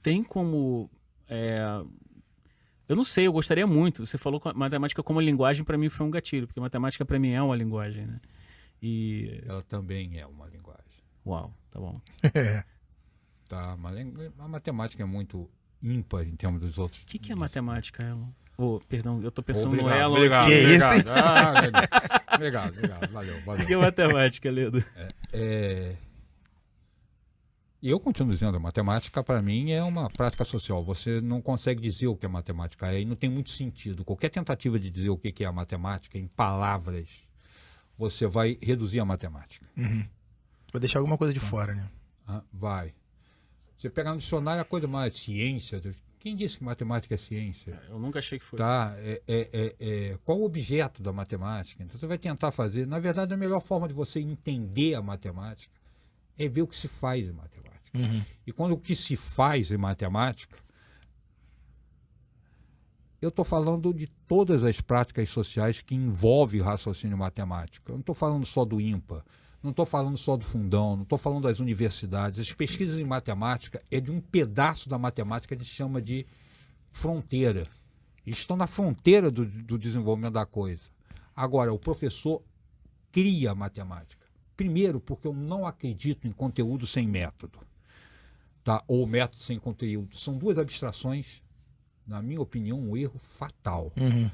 tem como... Eu não sei, eu gostaria muito. Você falou que matemática como linguagem, para mim foi um gatilho, porque matemática para mim é uma linguagem, né? E... Ela também é uma linguagem. Uau, tá bom. Tá, a matemática é muito ímpar em termos dos outros. O que é matemática, Elon? Perdão, eu tô pensando Obrigado, no Elon. obrigado, aqui. obrigado. Obrigado, valeu. O que é matemática, Ledo? Eu continuo dizendo, a matemática para mim é uma prática social. Você não consegue dizer o que é matemática é, e não tem muito sentido. Qualquer tentativa de dizer o que é a matemática em palavras, você vai reduzir a matemática. Uhum. Vai deixar alguma coisa de fora, né? Vai. Você pega no dicionário a coisa mais ciência. Quem disse que matemática é ciência? Eu nunca achei que fosse. Tá? Qual o objeto da matemática? Então você vai tentar fazer. Na verdade, a melhor forma de você entender a matemática é ver o que se faz em matemática. Uhum. E quando o que se faz em matemática, eu estou falando de todas as práticas sociais que envolvem raciocínio matemático. Eu não estou falando só do ímpar, não estou falando só do fundão, não estou falando das universidades. As pesquisas em matemática é de um pedaço da matemática que a gente chama de fronteira. Eles estão na fronteira do desenvolvimento da coisa. Agora, o professor cria matemática. Primeiro, porque eu não acredito em conteúdo sem método. Tá? Ou método sem conteúdo. São duas abstrações, na minha opinião, um erro fatal. Uhum.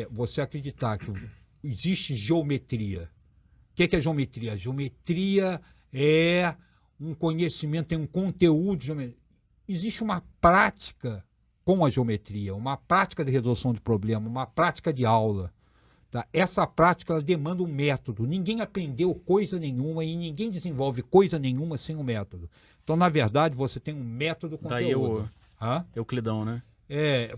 Você acreditar que existe geometria. O que é geometria? A geometria é um conhecimento, tem um conteúdo. Existe uma prática com a geometria, uma prática de resolução de problema, uma prática de aula. Tá? Essa prática ela demanda um método. Ninguém aprendeu coisa nenhuma e ninguém desenvolve coisa nenhuma sem um método. Então, na verdade, você tem um método conteúdo. Daí Euclidão, né?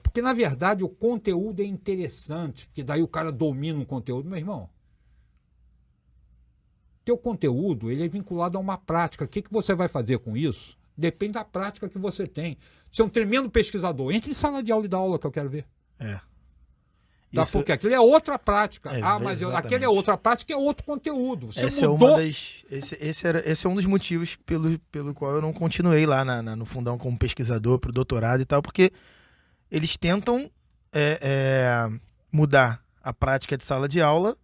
Porque, na verdade, o conteúdo é interessante, porque daí o cara domina o conteúdo. Meu irmão, teu conteúdo ele é vinculado a uma prática. O que você vai fazer com isso? Depende da prática que você tem. Você é um tremendo pesquisador. Entre em sala de aula e dá aula que eu quero ver. Tá, Isso... Porque aquilo é outra prática. Mas aquele é outra prática, é outro conteúdo. Você esse mudou... esse é um dos motivos pelo qual eu não continuei lá no fundão como pesquisador para o doutorado e tal, porque eles tentam mudar a prática de sala de aula,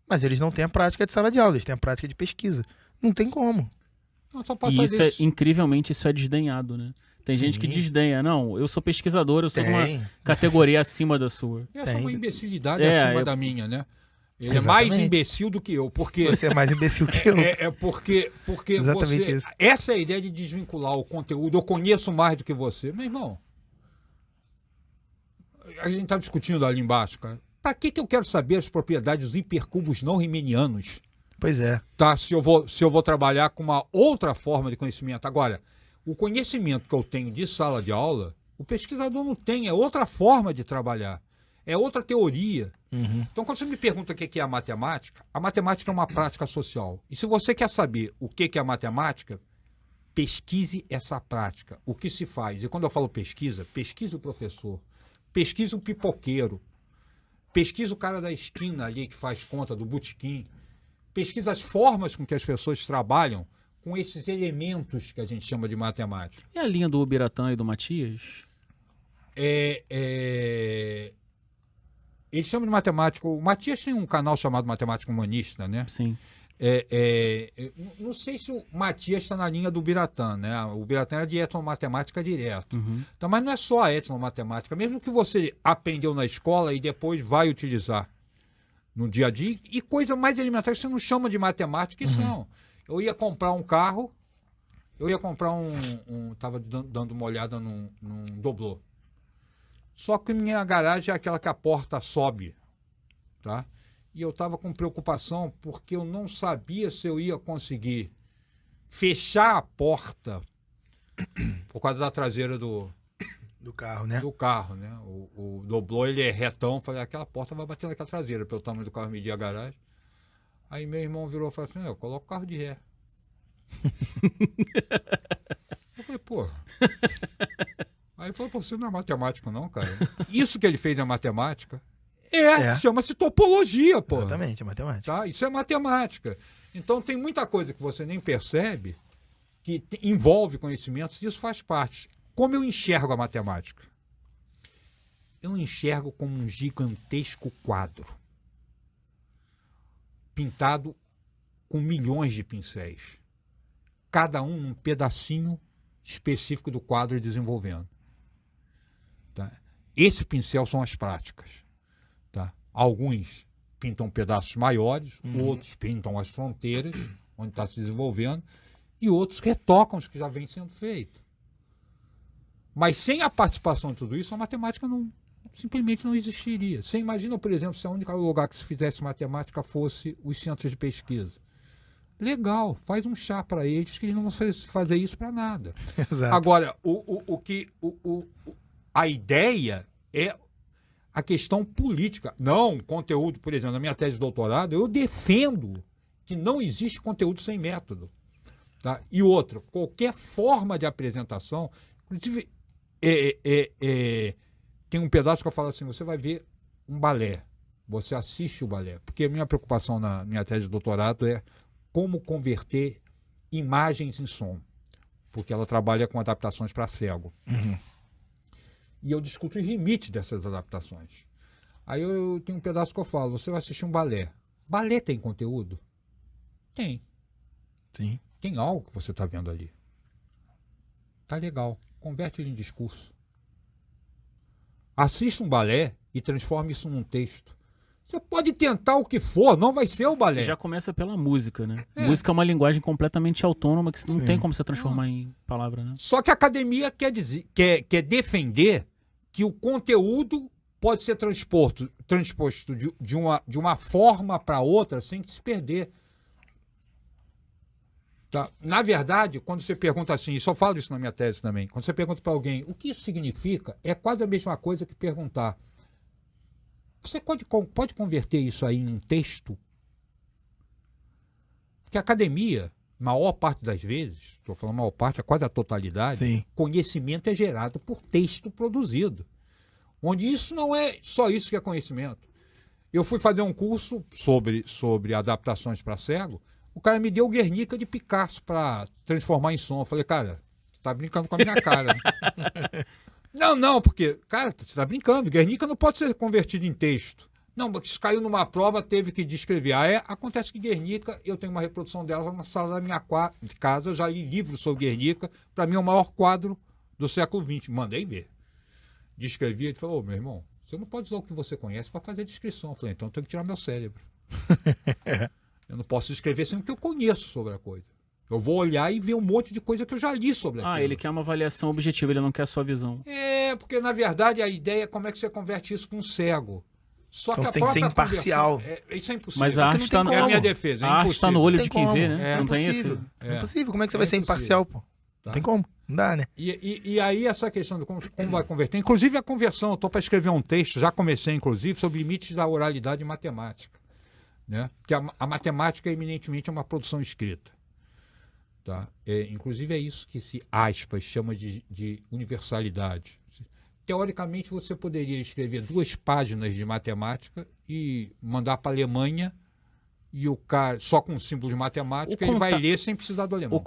mas eles não têm a prática de sala de aula, eles têm a prática de pesquisa. Não tem como. Não, só pode e fazer isso incrivelmente, isso é desdenhado, né? Tem gente que desdenha. Não, eu sou pesquisador, eu sou de uma categoria acima da sua. Essa é uma imbecilidade acima da minha, né? Ele é mais imbecil do que eu, porque... Você é mais imbecil que eu. Porque exatamente isso. Essa é a ideia de desvincular o conteúdo. Eu conheço mais do que você. Meu irmão, a gente está discutindo ali embaixo, cara. Para que eu quero saber as propriedades dos hipercubos não riemannianos? Pois é. Tá, se eu vou trabalhar com uma outra forma de conhecimento. Agora, o conhecimento que eu tenho de sala de aula, o pesquisador não tem, é outra forma de trabalhar, é outra teoria. Uhum. Então, quando você me pergunta o que é a matemática é uma prática social. E se você quer saber o que é a matemática, pesquise essa prática, o que se faz. E quando eu falo pesquisa, pesquise o professor, pesquise o pipoqueiro, pesquise o cara da esquina ali que faz conta do botequim, pesquise as formas com que as pessoas trabalham com esses elementos que a gente chama de matemática. E a linha do Ubiratã e do Matias? Eles chamam de matemática. O Matias tem um canal chamado Matemática Humanista, né? Sim. Não sei se o Matias está na linha do Ubiratã, né? O Ubiratã era de etnomatemática direto. Uhum. Então, mas não é só a etnomatemática, mesmo que você aprendeu na escola e depois vai utilizar no dia a dia, e coisa mais elementar que você não chama de matemática, que são. Eu ia comprar um carro, estava dando uma olhada num doblô. Só que minha garagem é aquela que a porta sobe, tá? E eu estava com preocupação porque eu não sabia se eu ia conseguir fechar a porta por causa da traseira do carro, né? Do carro, né? O doblô, ele é retão, falei, aquela porta vai bater naquela traseira, pelo tamanho do carro, medir a garagem. Aí meu irmão virou e falou assim, eu coloco o carro de ré. Eu falei, pô. Aí ele falou, pô, você não é matemático não, cara. Isso que ele fez é matemática? Chama-se topologia, pô. Exatamente, é matemática. Tá? Isso é matemática. Então tem muita coisa que você nem percebe que envolve conhecimentos, isso faz parte. Como eu enxergo a matemática? Eu enxergo como um gigantesco quadro, pintado com milhões de pincéis, cada um um pedacinho específico do quadro desenvolvendo. Tá? Esse pincel são as práticas. Tá? Alguns pintam pedaços maiores, outros pintam as fronteiras, onde está se desenvolvendo, e outros retocam os que já vem sendo feito. Mas sem a participação de tudo isso, a matemática simplesmente não existiria. Você imagina, por exemplo, se o único lugar que se fizesse matemática fosse os centros de pesquisa. Legal, faz um chá para eles que eles não vão fazer isso para nada. Exato. Agora, a ideia é a questão política. Não, conteúdo, por exemplo, na minha tese de doutorado, eu defendo que não existe conteúdo sem método. Tá? E outra, qualquer forma de apresentação, inclusive, tem um pedaço que eu falo assim, você vai ver um balé, você assiste o balé, porque a minha preocupação na minha tese de doutorado é como converter imagens em som, porque ela trabalha com adaptações para cego. E eu discuto os limites dessas adaptações. Aí eu tenho um pedaço que eu falo, você vai assistir um balé. Balé tem conteúdo? Tem. Sim. Tem algo que você está vendo ali. Tá legal. Converte ele em discurso. Assista um balé e transforme isso num texto. Você pode tentar o que for, não vai ser o balé. Já começa pela música, né? Música é uma linguagem completamente autônoma que não tem como você transformar em palavra, né? Só que a academia quer defender que o conteúdo pode ser transposto de uma forma para outra sem que se perder. Tá? Na verdade, quando você pergunta assim, e só falo isso na minha tese também, quando você pergunta para alguém o que isso significa, é quase a mesma coisa que perguntar: você pode converter isso aí em um texto? Porque a academia, maior parte das vezes, estou falando maior parte, é quase a totalidade, Sim. conhecimento é gerado por texto produzido. Onde isso não é só isso que é conhecimento. Eu fui fazer um curso sobre adaptações para cego, o cara me deu o Guernica de Picasso para transformar em som. Eu falei, cara, você tá brincando com a minha cara. Não, porque, cara, você está brincando, Guernica não pode ser convertido em texto. Não, mas isso caiu numa prova, teve que descrever. Acontece que Guernica, eu tenho uma reprodução dela na sala da minha casa, eu já li livros sobre Guernica, para mim é o maior quadro do século XX. Mandei ver. Descrevi, ele falou, meu irmão, você não pode usar o que você conhece para fazer descrição. Eu falei, então eu tenho que tirar meu cérebro. Eu não posso escrever sem o que eu conheço sobre a coisa. Eu vou olhar e ver um monte de coisa que eu já li sobre aquilo. Ele quer uma avaliação objetiva, ele não quer a sua visão. Porque na verdade a ideia é como é que você converte isso para um cego. Só Então que a tem que ser própria imparcial. Isso é impossível. Mas a arte está É a minha defesa. A arte está no olho de quem vê, né? É Não tem impossível. isso? É impossível. Como é que você vai ser impossível. imparcial, pô? Tá. Não tem como. Não dá, né? E aí essa questão de como vai converter, inclusive a conversão, eu estou para escrever um texto, já comecei inclusive, sobre limites da oralidade em matemática. Né? Porque a matemática eminentemente é uma produção escrita. Tá? Inclusive é isso que se, aspas, chama de universalidade. Teoricamente você poderia escrever 2 páginas de matemática e mandar para a Alemanha e o cara, só com um símbolo de matemática, ele vai ler sem precisar do alemão.